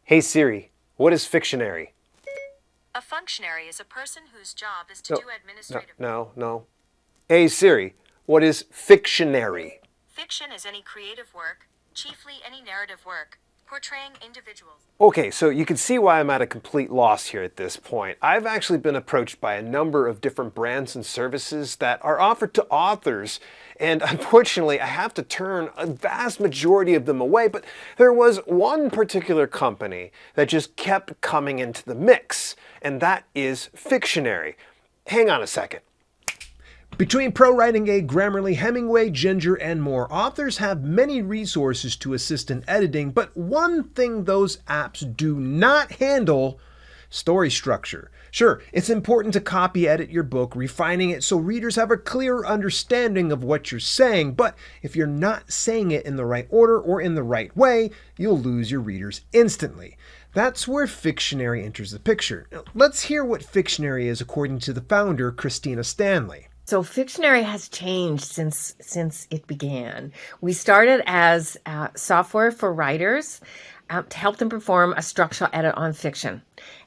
Hey Siri, what is Fictionary? A functionary is a person whose job is to No, do no, administrative. no. Hey Siri, what is Fictionary? Fiction is any creative work, chiefly any narrative work, portraying individuals. Okay, so you can see why I'm at a complete loss here at this point. I've actually been approached by a number of different brands and services that are offered to authors, and unfortunately, I have to turn a vast majority of them away. But there was one particular company that just kept coming into the mix, and that is Fictionary. Hang on a second. Between ProWriting A, Grammarly, Hemingway, Ginger, and more, authors have many resources to assist in editing, but one thing those apps do not handle: story structure. Sure, it's important to copy edit your book, refining it so readers have a clearer understanding of what you're saying, but if you're not saying it in the right order or in the right way, you'll lose your readers instantly. That's where Fictionary enters the picture. Now, let's hear what Fictionary is according to the founder, Christina Stanley. So Fictionary has changed since it began. We started as software for writers to help them perform a structural edit on fiction.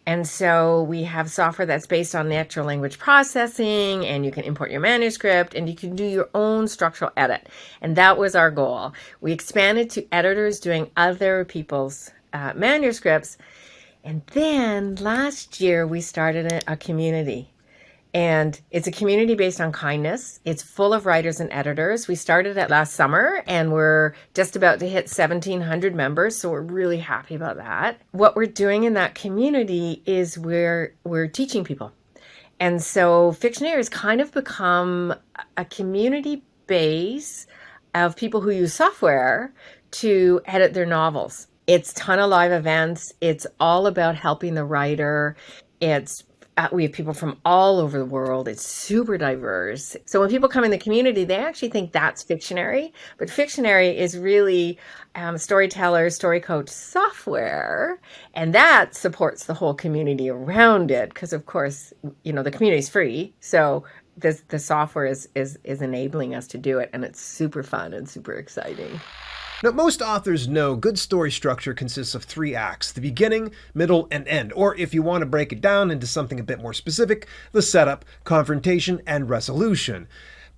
And so we have software that's based on natural language processing, and you can import your manuscript and you can do your own structural edit. And that was our goal. We expanded to editors doing other people's manuscripts. And then last year we started a community. And it's a community based on kindness. It's full of writers and editors. We started it last summer and we're just about to hit 1,700 members. So we're really happy about that. What we're doing in that community is we're teaching people. And so Fictionary has kind of become a community base of people who use software to edit their novels. It's a ton of live events. It's all about helping the writer. We have people from all over the world. It's super diverse. So when people come in the community, they actually think that's Fictionary. But Fictionary is really storyteller, story coach software. And that supports the whole community around it. Because, of course, the community is free. So the software is enabling us to do it. And it's super fun and super exciting. Now, most authors know good story structure consists of 3 acts: the beginning, middle, and end. Or if you want to break it down into something a bit more specific, the setup, confrontation, and resolution.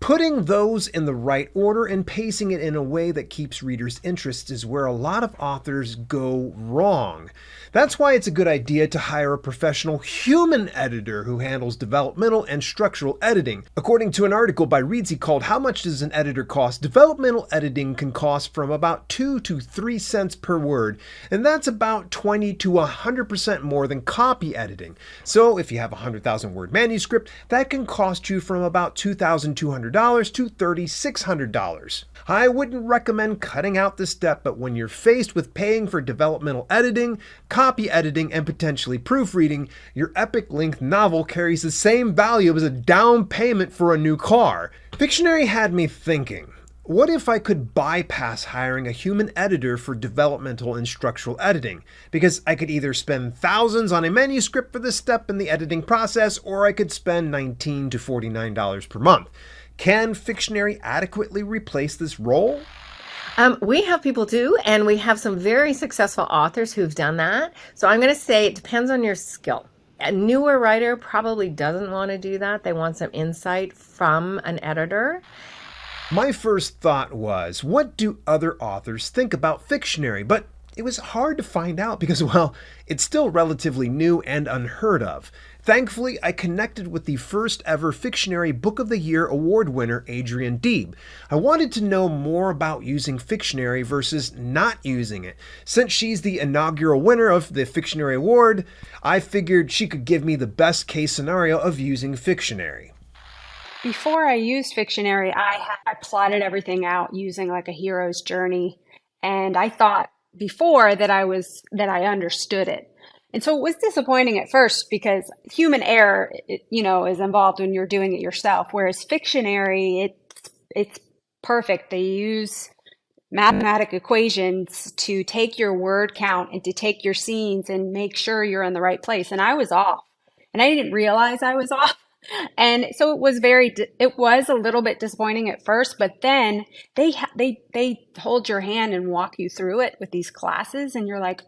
Putting those in the right order and pacing it in a way that keeps readers' interest is where a lot of authors go wrong. That's why it's a good idea to hire a professional human editor who handles developmental and structural editing. According to an article by Reedsy called "How Much Does an Editor Cost?", developmental editing can cost from about 2 to 3 cents per word, and that's about 20 to 100% more than copy editing. So if you have a 100,000 word manuscript, that can cost you from about $2,200 to $3,600. I wouldn't recommend cutting out this step, but when you're faced with paying for developmental editing, copy editing, and potentially proofreading, your epic-length novel carries the same value as a down payment for a new car. Fictionary had me thinking, what if I could bypass hiring a human editor for developmental and structural editing? Because I could either spend thousands on a manuscript for this step in the editing process, or I could spend $19 to $49 per month. Can Fictionary adequately replace this role? We have people too, and we have some very successful authors who've done that. So I'm going to say it depends on your skill. A newer writer probably doesn't want to do that. They want some insight from an editor. My first thought was, what do other authors think about Fictionary? But it was hard to find out because, well, it's still relatively new and unheard of. Thankfully, I connected with the first ever Fictionary Book of the Year award winner, Adrienne Deeb. I wanted to know more about using Fictionary versus not using it. Since she's the inaugural winner of the Fictionary Award, I figured she could give me the best case scenario of using Fictionary. Before I used Fictionary, I plotted everything out using like a hero's journey, and I thought before that I understood it. And so it was disappointing at first because human error, is involved when you're doing it yourself. Whereas Fictionary, it's perfect. They use mathematic equations to take your word count and to take your scenes and make sure you're in the right place. And I was off, and I didn't realize I was off. And so it was a little bit disappointing at first, but then they hold your hand and walk you through it with these classes, and you're like,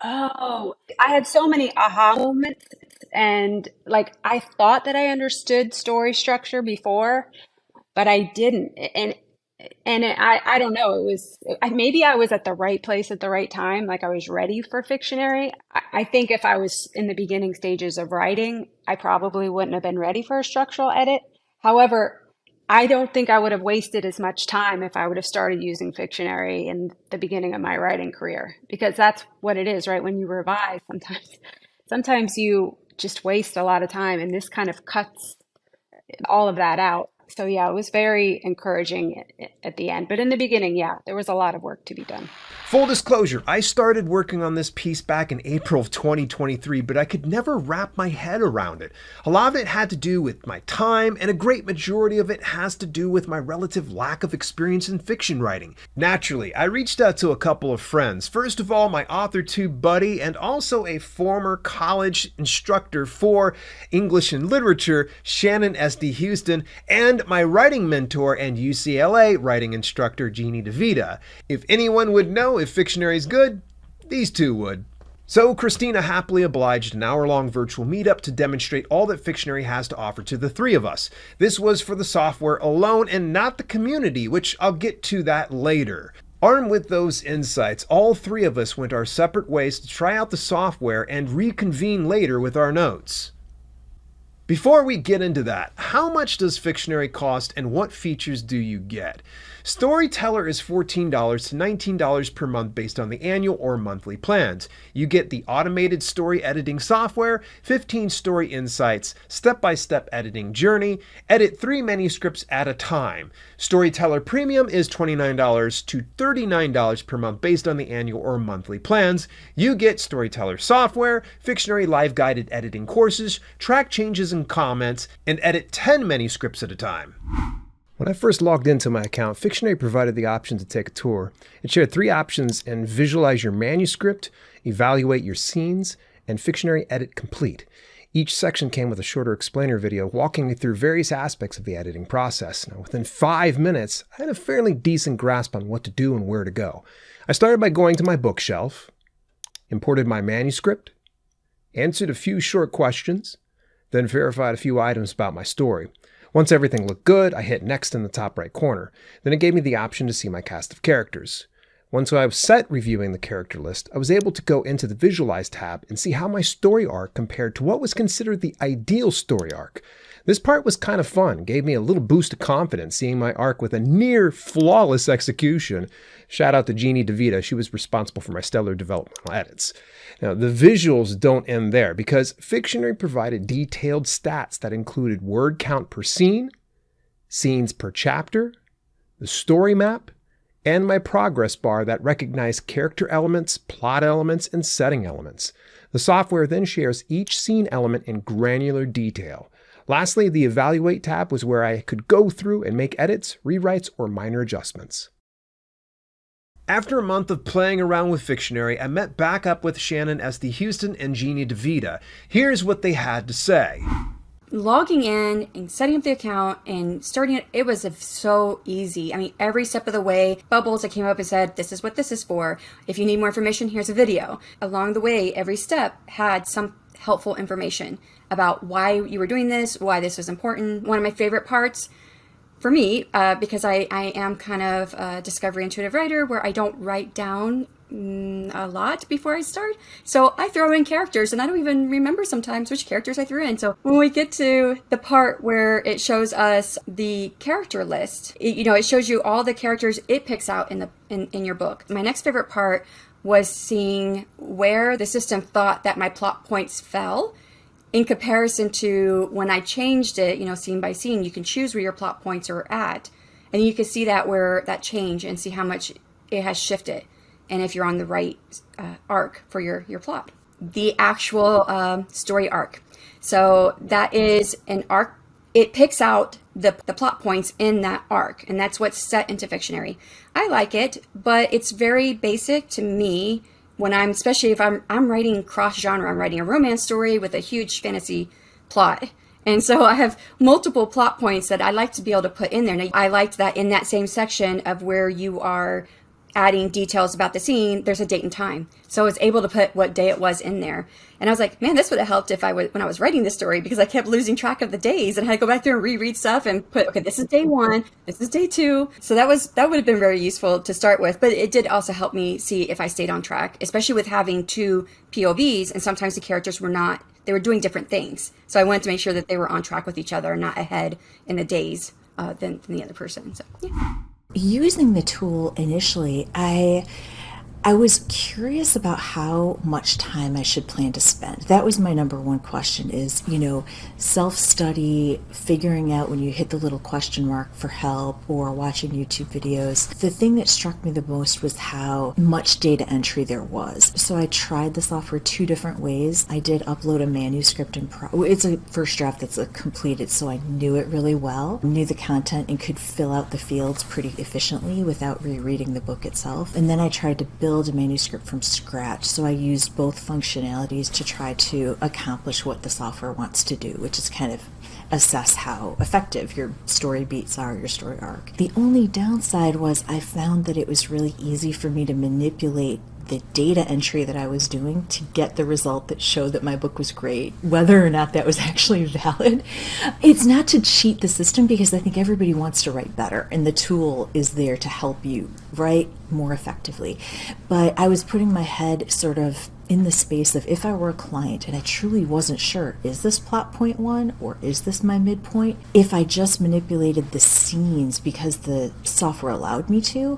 Oh, I had so many aha moments, and like I thought that I understood story structure before, but I didn't. I don't know. It was maybe I was at the right place at the right time. Like I was ready for Fictionary. I think if I was in the beginning stages of writing, I probably wouldn't have been ready for a structural edit. However, I don't think I would have wasted as much time if I would have started using Fictionary in the beginning of my writing career, because that's what it is, right? When you revise, sometimes you just waste a lot of time, and this kind of cuts all of that out. So yeah, it was very encouraging at the end. But in the beginning, yeah, there was a lot of work to be done. Full disclosure, I started working on this piece back in April of 2023, but I could never wrap my head around it. A lot of it had to do with my time, and a great majority of it has to do with my relative lack of experience in fiction writing. Naturally, I reached out to a couple of friends. First of all, my AuthorTube buddy, and also a former college instructor for English and Literature, Shannon S.D. Houston, and my writing mentor and UCLA writing instructor, Jeannie DeVita. If anyone would know if Fictionary is good, these two would. So Christina happily obliged an hour-long virtual meetup to demonstrate all that Fictionary has to offer to the three of us. This was for the software alone and not the community, which I'll get to that later. Armed with those insights, all three of us went our separate ways to try out the software and reconvene later with our notes. Before we get into that, how much does Fictionary cost and what features do you get? Storyteller is $14 to $19 per month based on the annual or monthly plans. You get the automated story editing software, 15 story insights, step-by-step editing journey, edit 3 manuscripts at a time. Storyteller Premium is $29 to $39 per month based on the annual or monthly plans. You get Storyteller software, Fictionary live guided editing courses, track changes and comments, and edit 10 manuscripts at a time. When I first logged into my account, Fictionary provided the option to take a tour. It shared 3 options and visualize your manuscript, evaluate your scenes, and Fictionary Edit Complete. Each section came with a shorter explainer video walking me through various aspects of the editing process. Now, within 5 minutes, I had a fairly decent grasp on what to do and where to go. I started by going to my bookshelf, imported my manuscript, answered a few short questions, then verified a few items about my story. Once everything looked good, I hit next in the top right corner. Then it gave me the option to see my cast of characters. Once I was set reviewing the character list, I was able to go into the Visualize tab and see how my story arc compared to what was considered the ideal story arc. This part was kind of fun, gave me a little boost of confidence seeing my arc with a near flawless execution. Shout out to Jeannie DeVita, she was responsible for my stellar developmental edits. Now, the visuals don't end there because Fictionary provided detailed stats that included word count per scene, scenes per chapter, the story map, and my progress bar that recognized character elements, plot elements, and setting elements. The software then shares each scene element in granular detail. Lastly, the Evaluate tab was where I could go through and make edits, rewrites, or minor adjustments. After a month of playing around with Fictionary, I met back up with Shannon S.D. Houston and Jeannie DeVita. Here's what they had to say. Logging in and setting up the account and starting it, it was so easy. I mean, every step of the way, bubbles that came up and said, this is what this is for. If you need more information, here's a video. Along the way, every step had some helpful information about why you were doing this, why this was important. One of my favorite parts for me, because I am kind of a discovery intuitive writer where I don't write down a lot before I start. So I throw in characters and I don't even remember sometimes which characters I threw in. So when we get to the part where it shows us the character list, it shows you all the characters it picks out in your book. My next favorite part was seeing where the system thought that my plot points fell in comparison to when I changed it, scene by scene. You can choose where your plot points are at, and you can see that where that change and see how much it has shifted, and if you're on the right arc for your plot. The actual story arc. So that is an arc. It picks out the plot points in that arc, and that's what's set into Fictionary. I like it, but it's very basic to me. When especially if I'm writing cross-genre, I'm writing a romance story with a huge fantasy plot. And so I have multiple plot points that I like to be able to put in there. Now, I liked that in that same section of where you are adding details about the scene, there's a date and time. So I was able to put what day it was in there. And I was like, man, this would have helped if when I was writing this story, because I kept losing track of the days and I had to go back through and reread stuff and put, okay, this is day 1, this is day 2. So that would have been very useful to start with. But it did also help me see if I stayed on track, especially with having 2 POVs, and sometimes the characters they were doing different things. So I wanted to make sure that they were on track with each other, not ahead in the days than the other person. So yeah. Using the tool initially, I was curious about how much time I should plan to spend. That was my number one question is, self-study, figuring out when you hit the little question mark for help or watching YouTube videos. The thing that struck me the most was how much data entry there was. So I tried the software 2 different ways. I did upload a manuscript it's a first draft that's completed, so I knew it really well, knew the content, and could fill out the fields pretty efficiently without rereading the book itself. And then I tried to build a manuscript from scratch. So I used both functionalities to try to accomplish what the software wants to do, which is kind of assess how effective your story beats are, your story arc. The only downside was I found that it was really easy for me to manipulate the data entry that I was doing to get the result that showed that my book was great, whether or not that was actually valid. It's not to cheat the system, because I think everybody wants to write better, and the tool is there to help you write more effectively. But I was putting my head sort of in the space of, if I were a client and I truly wasn't sure, is this plot point 1 or is this my midpoint? If I just manipulated the scenes because the software allowed me to,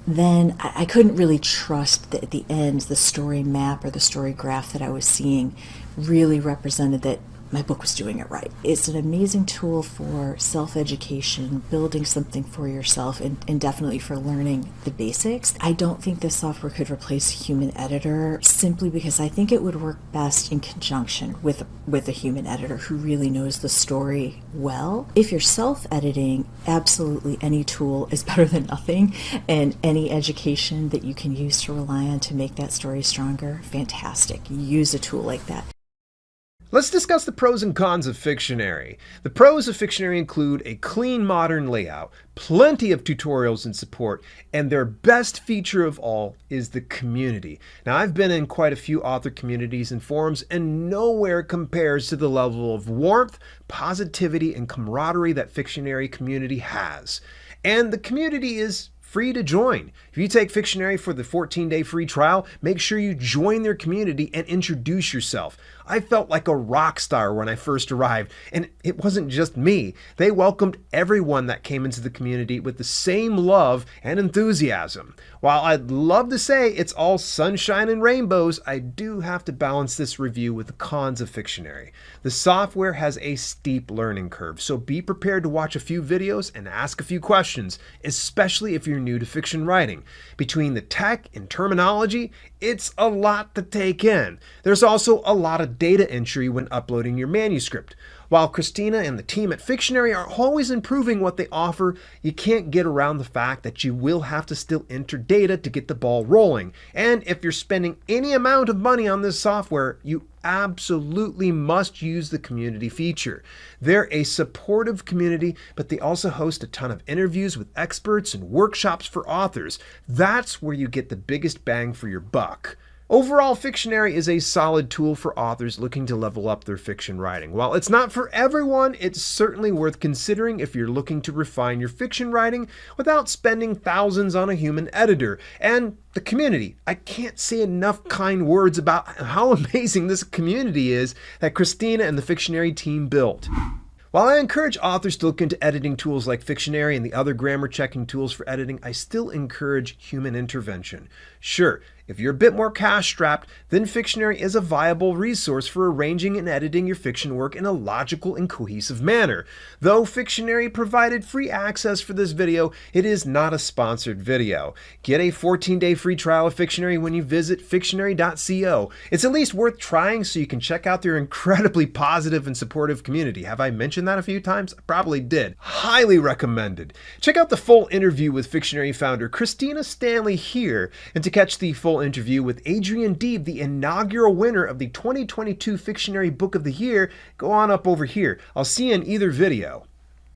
then I couldn't really trust that at the end the story map or the story graph that I was seeing really represented that my book was doing it right. It's an amazing tool for self-education, building something for yourself, and definitely for learning the basics. I don't think this software could replace a human editor, simply because I think it would work best in conjunction with a human editor who really knows the story well. If you're self-editing, absolutely any tool is better than nothing, and any education that you can use to rely on to make that story stronger, fantastic. Use a tool like that. Let's discuss the pros and cons of Fictionary. The pros of Fictionary include a clean, modern layout, plenty of tutorials and support, and their best feature of all is the community. Now, I've been in quite a few author communities and forums, and nowhere compares to the level of warmth, positivity, and camaraderie that Fictionary community has. And the community is free to join. If you take Fictionary for the 14-day free trial, make sure you join their community and introduce yourself. I felt like a rock star when I first arrived, and it wasn't just me. They welcomed everyone that came into the community with the same love and enthusiasm. While I'd love to say it's all sunshine and rainbows, I do have to balance this review with the cons of Fictionary. The software has a steep learning curve, so be prepared to watch a few videos and ask a few questions, especially if you're new to fiction writing. Between the tech and terminology, it's a lot to take in. There's also a lot of data entry when uploading your manuscript. While Christina and the team at Fictionary are always improving what they offer, you can't get around the fact that you will have to still enter data to get the ball rolling. And if you're spending any amount of money on this software, you absolutely must use the community feature. They're a supportive community, but they also host a ton of interviews with experts and workshops for authors. That's where you get the biggest bang for your buck. Overall, Fictionary is a solid tool for authors looking to level up their fiction writing. While it's not for everyone, it's certainly worth considering if you're looking to refine your fiction writing without spending thousands on a human editor. And the community. I can't say enough kind words about how amazing this community is that Christina and the Fictionary team built. While I encourage authors to look into editing tools like Fictionary and the other grammar checking tools for editing, I still encourage human intervention. Sure, if you're a bit more cash-strapped, then Fictionary is a viable resource for arranging and editing your fiction work in a logical and cohesive manner. Though Fictionary provided free access for this video, it is not a sponsored video. Get a 14-day free trial of Fictionary when you visit Fictionary.co. It's at least worth trying so you can check out their incredibly positive and supportive community. Have I mentioned that a few times? I probably did. Highly recommended. Check out the full interview with Fictionary founder Christina Stanley here, and to catch the full interview with Adrian Deeb, the inaugural winner of the 2022 Fictionary Book of the Year, go on up over here. I'll see you in either video.